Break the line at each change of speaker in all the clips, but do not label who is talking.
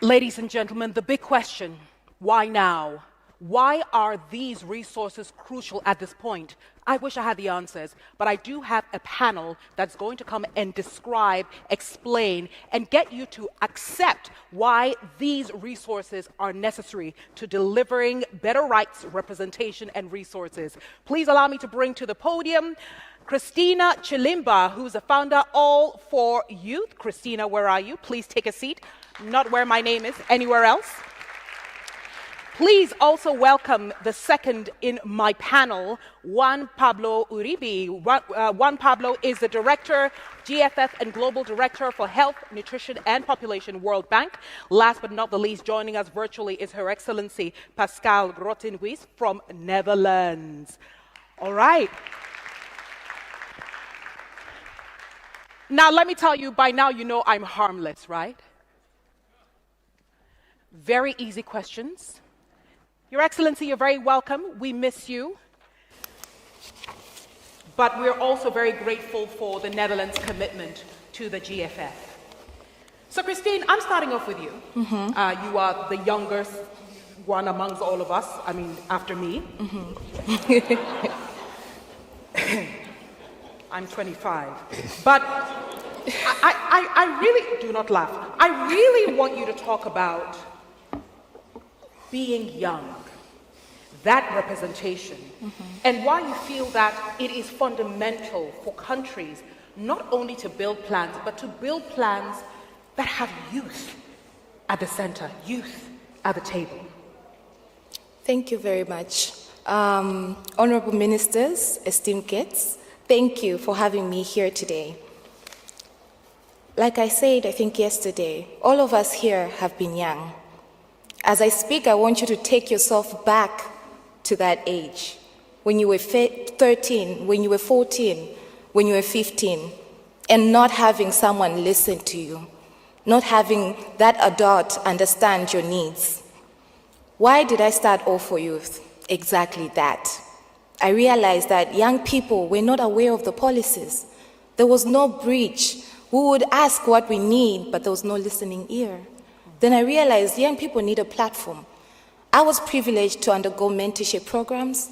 Ladies and gentlemen, the big question, why now? Why are these resources crucial at this point? I wish I had the answers, but I do have a panel that's going to come and describe, explain, and get you to accept why these resources are necessary to delivering better rights, representation, and resources. Please allow me to bring to the podium Christina Chilimba, who's the founder All for Youth. Christina, where are you? Please take a seat. Not where my name is, anywhere else. Please also welcome the second in my panel, Juan Pablo Uribe. Juan Pablo is the Director, GFF and Global Director for Health, Nutrition and Population, World Bank. Last but not the least, joining us virtually is Her Excellency Pascalle Grotenhuis from Netherlands. All right. Now, let me tell you, by now you know I'm harmless, right? Very easy questions. Your Excellency, you're very welcome. We miss you. But we're also very grateful for the Netherlands' commitment to the GFF. So, Christine, I'm starting off with you. You are the youngest one amongst all of us, I mean, after me. I'm 25. But I really, do not laugh. I really want you to talk about being young, that representation, and why you feel that it is fundamental for countries not only to build plans, but to build plans that have youth at the center, youth at the table.
Thank you very much. Honorable Ministers, esteemed guests, thank you for having me here today. Like I said, I think yesterday, all of us here have been young. As I speak, I want you to take yourself back to that age, when you were 13, when you were 14, when you were 15, and not having someone listen to you, not having that adult understand your needs. Why did I start All for Youth? Exactly that. I realized that young people were not aware of the policies. There was no bridge. We would ask what we need, but there was no listening ear. Then I realized young people need a platform. I was privileged to undergo mentorship programs,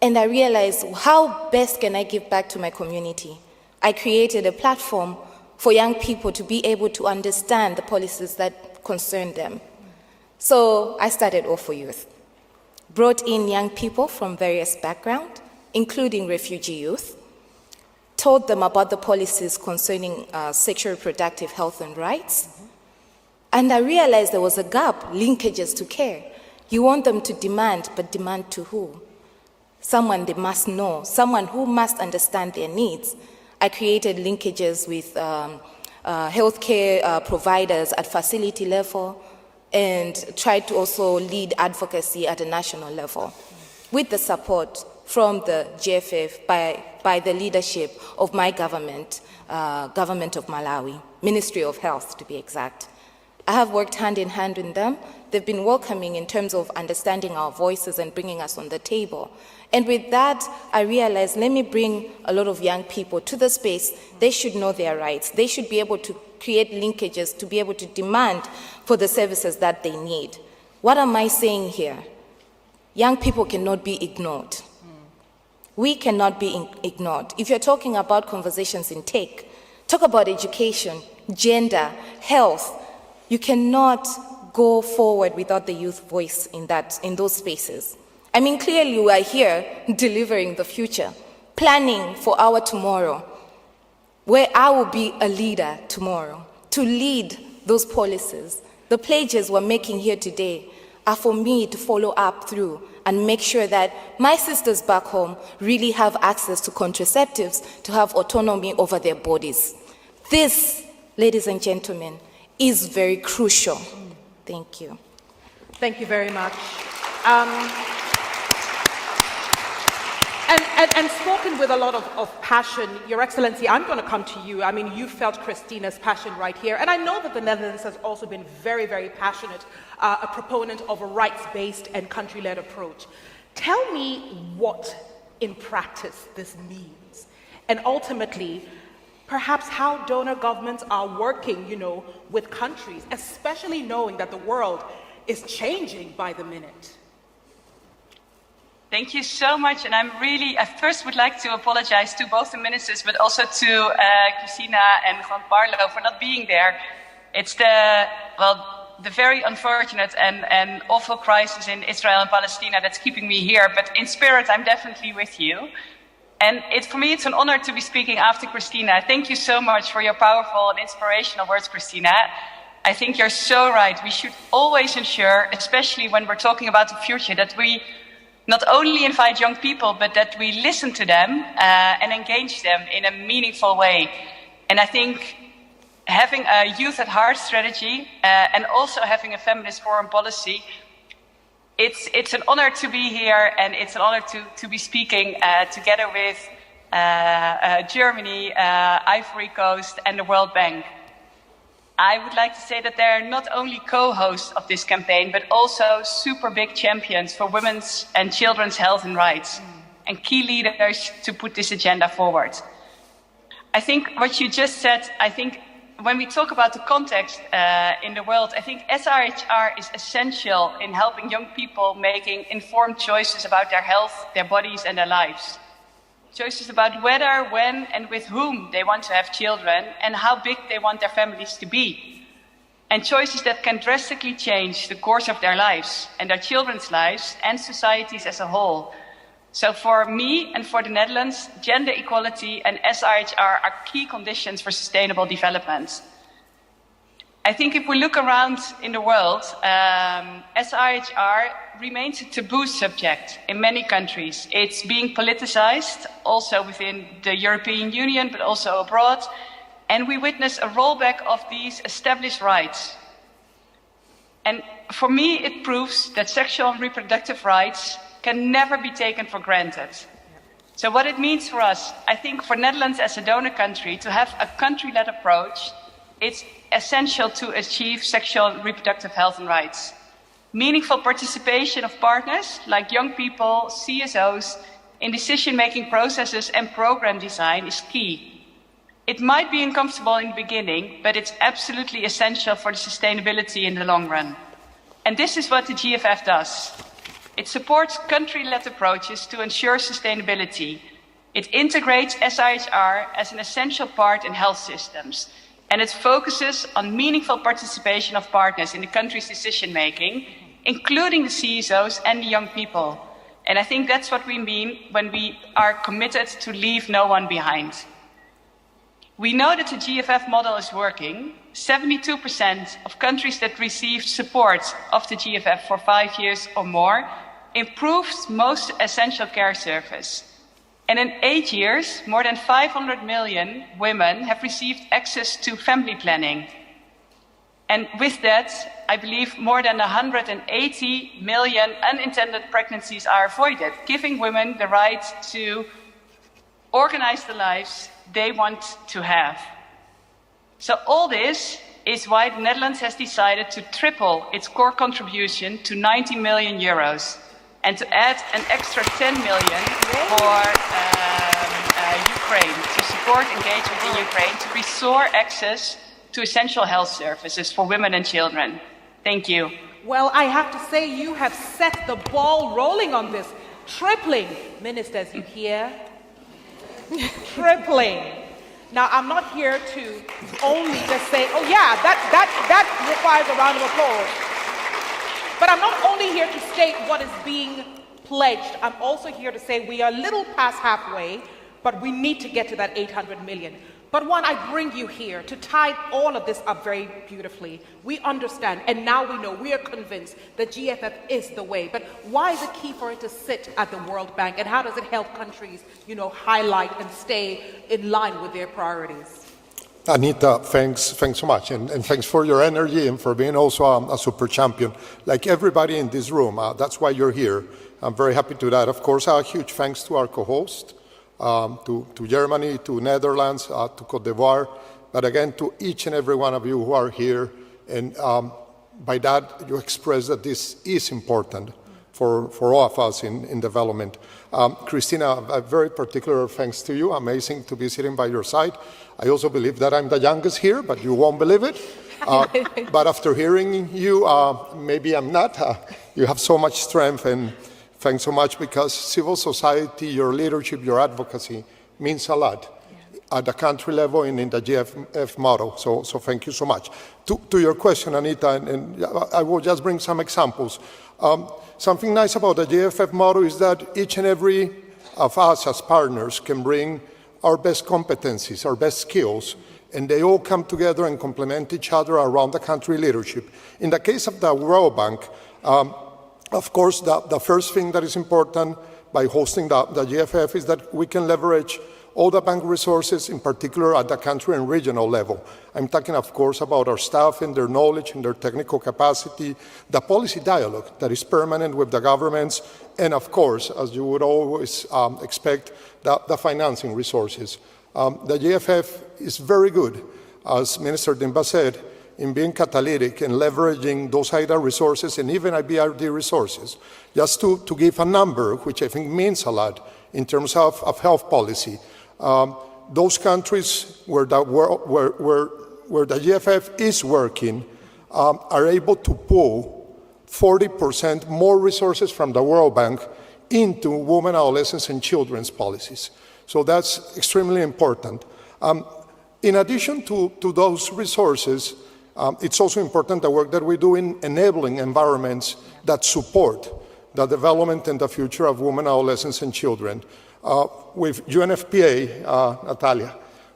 and I realized how best can I give back to my community. I created a platform for young people to be able to understand the policies that concern them. So I started All for Youth. Brought in young people from various backgrounds, including refugee youth, told them about the policies concerning sexual reproductive health and rights. And I realized there was a gap, linkages to care. You want them to demand, but demand to who? Someone they must know, someone who must understand their needs. I created linkages with healthcare providers at facility level and tried to also lead advocacy at a national level with the support from the GFF by the leadership of my government, Government of Malawi, Ministry of Health to be exact. I have worked hand in hand with them. They've been welcoming in terms of understanding our voices and bringing us on the table. And with that, I realized, let me bring a lot of young people to the space. They should know their rights. They should be able to create linkages to be able to demand for the services that they need. What am I saying here? Young people cannot be ignored. We cannot be ignored. If you're talking about conversations in tech, talk about education, gender, health. You cannot go forward without the youth voice in those spaces. I mean, clearly we are here delivering the future, planning for our tomorrow, where I will be a leader tomorrow, to lead those policies. The pledges we're making here today are for me to follow up through and make sure that my sisters back home really have access to contraceptives, to have autonomy over their bodies. This, ladies and gentlemen, is very crucial. Thank you.
Thank you very much. And spoken with a lot of passion, Your Excellency, I'm going to come to you. I mean, you felt Christina's passion right here. And I know that the Netherlands has also been very, very passionate, a proponent of a rights-based and country-led approach. Tell me what, in practice, this means. And ultimately, perhaps how donor governments are working, with countries, especially knowing that the world is changing by the minute.
Thank you so much, and I first would like to apologize to both the ministers, but also to Christina and Juan Pablo for not being there. It's the very unfortunate and awful crisis in Israel and Palestine that's keeping me here, but in spirit, I'm definitely with you. And for me, it's an honor to be speaking after Christina. Thank you so much for your powerful and inspirational words, Christina. I think you're so right. We should always ensure, especially when we're talking about the future, that we not only invite young people, but that we listen to them and engage them in a meaningful way. And I think having a youth at heart strategy and also having a feminist foreign policy, it's an honor to be here, and it's an honor to be speaking together with Germany, Ivory Coast, and the World Bank. I would like to say that they're not only co-hosts of this campaign, but also super big champions for women's and children's health and rights, and key leaders to put this agenda forward. I think what you just said, when we talk about the context in the world, I think SRHR is essential in helping young people making informed choices about their health, their bodies, and their lives. Choices about whether, when, and with whom they want to have children, and how big they want their families to be. And choices that can drastically change the course of their lives, and their children's lives, and societies as a whole. So for me and for the Netherlands, gender equality and SRHR are key conditions for sustainable development. I think if we look around in the world, SRHR remains a taboo subject in many countries. It's being politicized, also within the European Union, but also abroad. And we witness a rollback of these established rights. And for me, it proves that sexual and reproductive rights can never be taken for granted. So what it means for us, I think for Netherlands as a donor country, to have a country-led approach, it's essential to achieve sexual and reproductive health and rights. Meaningful participation of partners, like young people, CSOs, in decision-making processes and program design is key. It might be uncomfortable in the beginning, but it's absolutely essential for the sustainability in the long run. And this is what the GFF does. It supports country-led approaches to ensure sustainability. It integrates SRHR as an essential part in health systems, and it focuses on meaningful participation of partners in the country's decision-making, including the CSOs and the young people. And I think that's what we mean when we are committed to leave no one behind. We know that the GFF model is working. 72% of countries that received support of the GFF for 5 years or more improved most essential care service. And in 8 years, more than 500 million women have received access to family planning. And with that, I believe more than 180 million unintended pregnancies are avoided, giving women the right to organize the lives they want to have. So all this is why the Netherlands has decided to triple its core contribution to 90 million euros and to add an extra 10 million for Ukraine, to support engagement in Ukraine, to restore access to essential health services for women and children. Thank you.
Well, I have to say you have set the ball rolling on this. Tripling. Ministers, you hear? Tripling. Now, I'm not here to only just say, oh yeah, that requires a round of applause. But I'm not only here to state what is being pledged, I'm also here to say we are a little past halfway, but we need to get to that 800 million. But Juan, I bring you here to tie all of this up very beautifully. We understand, and now we know, we are convinced that GFF is the way. But why is it key for it to sit at the World Bank, and how does it help countries, highlight and stay in line with their priorities?
Anita, thanks so much, and thanks for your energy and for being also a super champion. Like everybody in this room, that's why you're here. I'm very happy to that. Of course, a huge thanks to our co-host, to Germany, to Netherlands, to Côte d'Ivoire, but again, to each and every one of you who are here. And by that, you express that this is important for all of us in development. Christina, a very particular thanks to you. Amazing to be sitting by your side. I also believe that I'm the youngest here, but you won't believe it. But after hearing you, maybe I'm not. You have so much strength, and thanks so much, because civil society, your leadership, your advocacy means a lot at the country level and in the GFF model. So thank you so much. To your question, Anita, and I will just bring some examples. Something nice about the GFF model is that each and every of us as partners can bring our best competencies, our best skills, and they all come together and complement each other around the country leadership. In the case of the World Bank, of course, the first thing that is important by hosting the GFF is that we can leverage all the bank resources, in particular at the country and regional level. I'm talking, of course, about our staff and their knowledge and their technical capacity, the policy dialogue that is permanent with the governments, and of course, as you would always expect, the financing resources. The GFF is very good, as Minister Dimba said, in being catalytic and leveraging those IDA resources and even IBRD resources. Just to give a number, which I think means a lot in terms of health policy, those countries where the GFF is working are able to pull 40% more resources from the World Bank into women, adolescents, and children's policies. So that's extremely important. In addition to those resources, it's also important the work that we do in enabling environments that support the development and the future of women, adolescents, and children. With UNFPA, Natalia,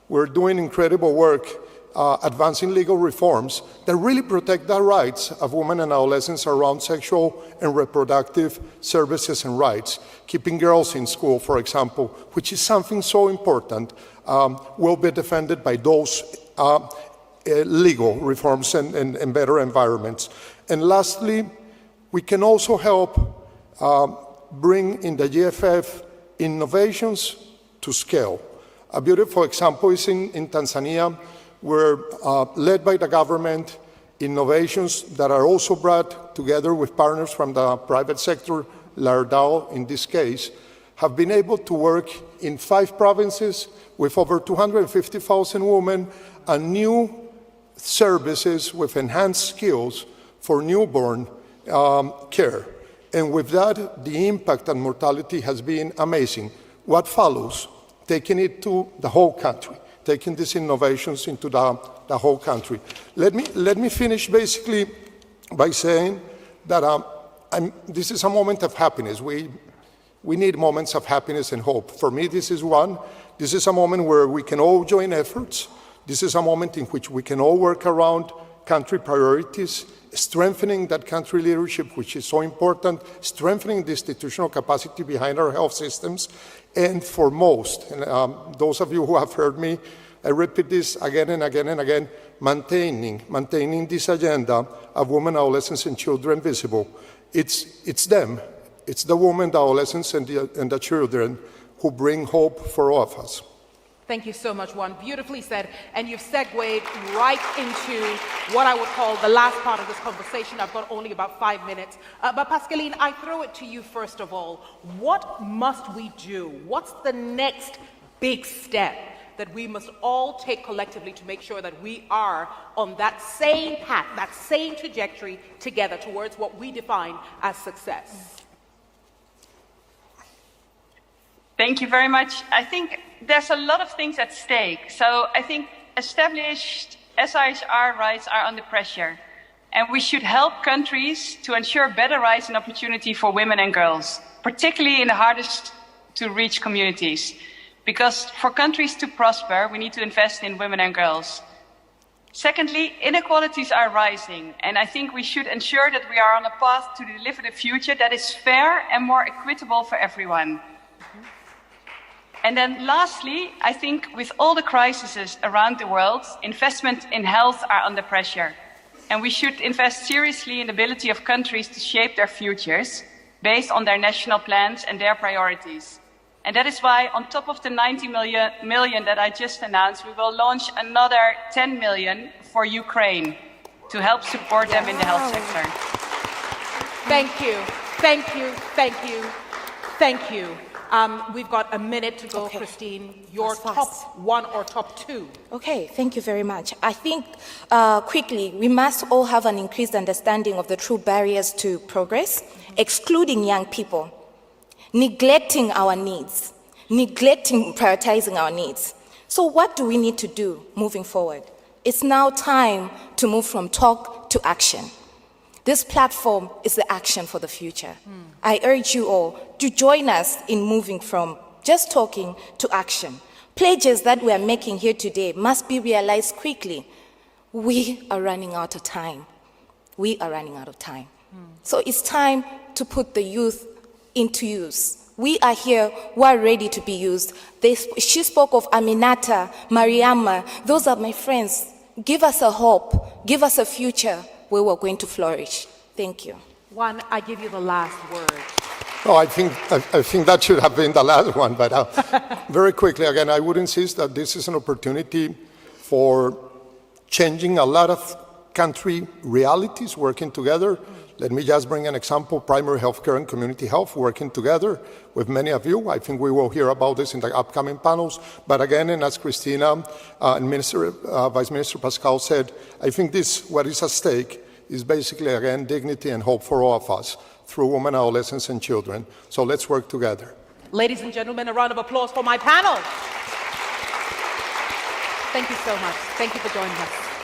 we're doing incredible work advancing legal reforms that really protect the rights of women and adolescents around sexual and reproductive services and rights. Keeping girls in school, for example, which is something so important, will be defended by those legal reforms and better environments. And lastly, we can also help bring in the GFF innovations to scale. A beautiful example is in Tanzania, where led by the government, innovations that are also brought together with partners from the private sector, Lardao in this case, have been able to work in 5 provinces with over 250,000 women and new services with enhanced skills for newborn care. And with that, the impact on mortality has been amazing. What follows? Taking it to the whole country, taking these innovations into the whole country. Let me finish basically by saying that this is a moment of happiness. We need moments of happiness and hope. For me, this is one. This is a moment where we can all join efforts. This is a moment in which we can all work around country priorities, strengthening that country leadership, which is so important, strengthening the institutional capacity behind our health systems, and foremost, and those of you who have heard me, I repeat this again and again and again, maintaining this agenda of women, adolescents, and children visible. It's them, it's the women, the adolescents, and the children who bring hope for all of us.
Thank you so much, Juan. Beautifully said. And you've segued right into what I would call the last part of this conversation. I've got only about 5 minutes. But Pascalle, I throw it to you first of all. What must we do? What's the next big step that we must all take collectively to make sure that we are on that same path, that same trajectory together towards what we define as success?
Thank you very much. I think there's a lot of things at stake. So I think established SIHR rights are under pressure. And we should help countries to ensure better rights and opportunity for women and girls, particularly in the hardest to reach communities. Because for countries to prosper, we need to invest in women and girls. Secondly, inequalities are rising. And I think we should ensure that we are on a path to deliver the future that is fair and more equitable for everyone. And then lastly, I think with all the crises around the world, investment in health are under pressure. And we should invest seriously in the ability of countries to shape their futures based on their national plans and their priorities. And that is why, on top of the 90 million that I just announced, we will launch another 10 million for Ukraine to help support them in the health sector.
Thank you. Thank you, thank you, thank you. We've got a minute to go,
Okay.
Christine. Your
Fast.
top one or top two?
Okay, thank you very much. I think quickly, we must all have an increased understanding of the true barriers to progress, excluding young people, neglecting our needs, prioritizing our needs. So what do we need to do moving forward? It's now time to move from talk to action. This platform is the action for the future. I urge you all to join us in moving from just talking to action. Pledges that we are making here today must be realized quickly. We are running out of time. We are running out of time. So it's time to put the youth into use. We are here, we are ready to be used. She spoke of Aminata, Mariama. Those are my friends. Give us a hope. Give us a future where we're going to flourish. Thank you.
Juan, I give you the last word.
No, I think that should have been the last one, but very quickly, again, I would insist that this is an opportunity for changing a lot of country realities, working together. Let me just bring an example, primary healthcare and community health working together with many of you. I think we will hear about this in the upcoming panels. But again, and as Christina and Vice Minister Pascalle said, I think what is at stake is basically, again, dignity and hope for all of us through women, adolescents, and children. So let's work together.
Ladies and gentlemen, a round of applause for my panel. Thank you so much. Thank you for joining us.